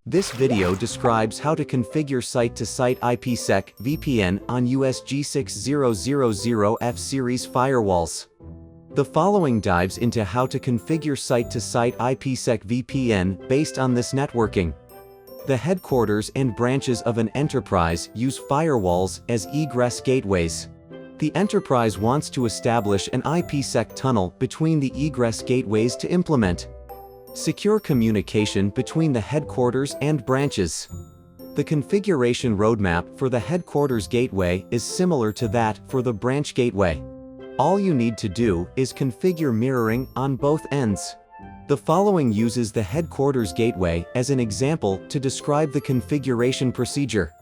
This video describes how to configure site-to-site IPsec VPN on USG6000F series firewalls. The following dives into how to configure site-to-site IPsec VPN based on this networking. The headquarters and branches of an enterprise use firewalls as egress gateways. The enterprise wants to establish an IPsec tunnel between the egress gateways to implement secure communication between the headquarters and branches. The configuration roadmap for the headquarters gateway is similar to that for the branch gateway. All you need to do is configure mirroring on both ends. The following uses the headquarters gateway as an example to describe the configuration procedure.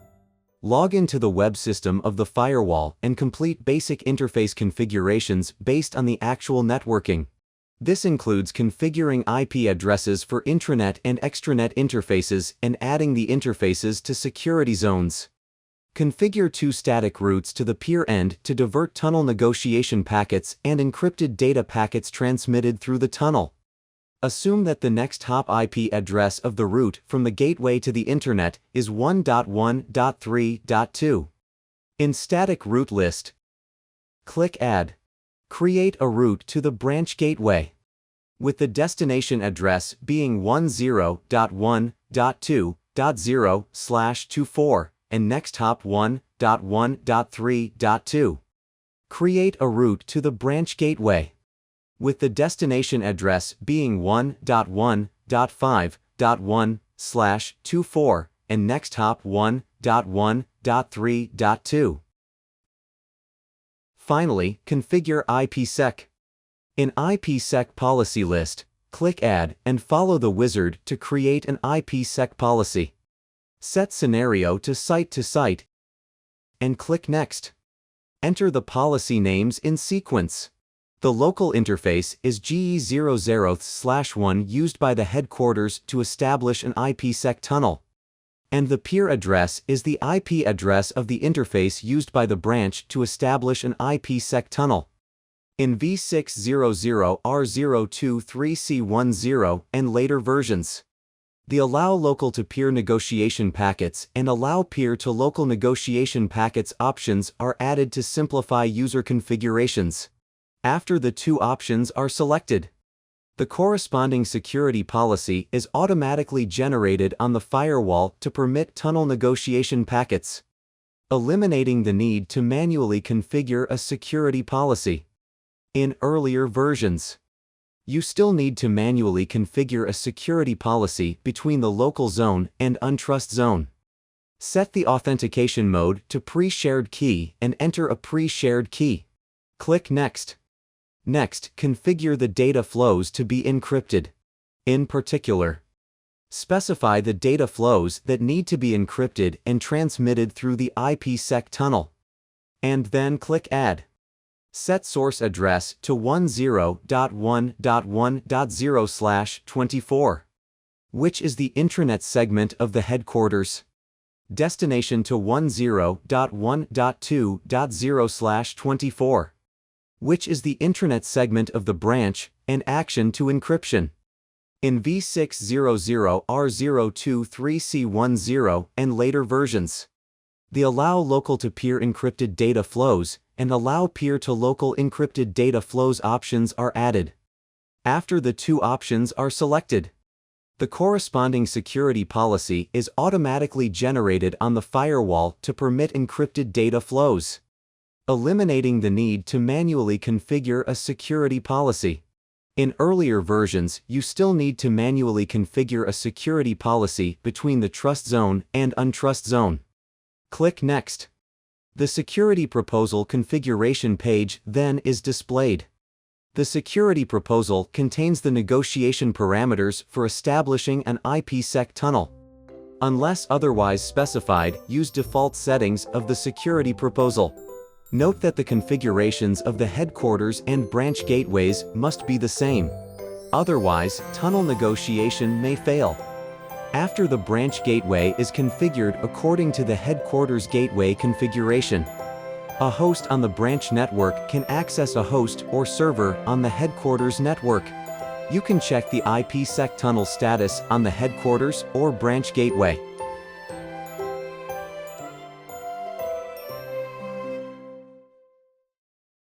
Log into the web system of the firewall and complete basic interface configurations based on the actual networking. This includes configuring IP addresses for intranet and extranet interfaces and adding the interfaces to security zones. Configure two static routes to the peer end to divert tunnel negotiation packets and encrypted data packets transmitted through the tunnel. Assume that the next hop IP address of the route from the gateway to the internet is 1.1.3.2. In static route list, click Add. Create a route to the branch gateway, with the destination address being 10.1.2.0/24 and next hop 1.1.3.2. Create a route to the branch gateway, with the destination address being 1.1.5.1/24 and next hop 1.1.3.2. Finally, configure IPsec. In IPsec policy list, click Add and follow the wizard to create an IPsec policy. Set scenario to site and click Next. Enter the policy names in sequence. The local interface is GE00/1 used by the headquarters to establish an IPsec tunnel, and the peer address is the IP address of the interface used by the branch to establish an IPsec tunnel. In V600R023C10 and later versions, the allow local-to-peer negotiation packets and allow peer-to-local negotiation packets options are added to simplify user configurations. After the two options are selected, the corresponding security policy is automatically generated on the firewall to permit tunnel negotiation packets, eliminating the need to manually configure a security policy. In earlier versions, you still need to manually configure a security policy between the local zone and untrust zone. Set the authentication mode to pre-shared key and enter a pre-shared key. Click Next. Next, configure the data flows to be encrypted. In particular, specify the data flows that need to be encrypted and transmitted through the IPsec tunnel. And then click Add. Set source address to 10.1.1.0/24, which is the intranet segment of the headquarters. Destination to 10.1.2.0/24. which is the intranet segment of the branch, and action to encryption. In V600R023C10 and later versions, the allow local-to-peer encrypted data flows and allow peer-to-local encrypted data flows options are added. After the two options are selected, the corresponding security policy is automatically generated on the firewall to permit encrypted data flows, eliminating the need to manually configure a security policy. In earlier versions, you still need to manually configure a security policy between the trust zone and untrust zone. Click Next. The security proposal configuration page then is displayed. The security proposal contains the negotiation parameters for establishing an IPsec tunnel. Unless otherwise specified, use default settings of the security proposal. Note that the configurations of the headquarters and branch gateways must be the same. Otherwise, tunnel negotiation may fail. After the branch gateway is configured according to the headquarters gateway configuration, a host on the branch network can access a host or server on the headquarters network. You can check the IPsec tunnel status on the headquarters or branch gateway.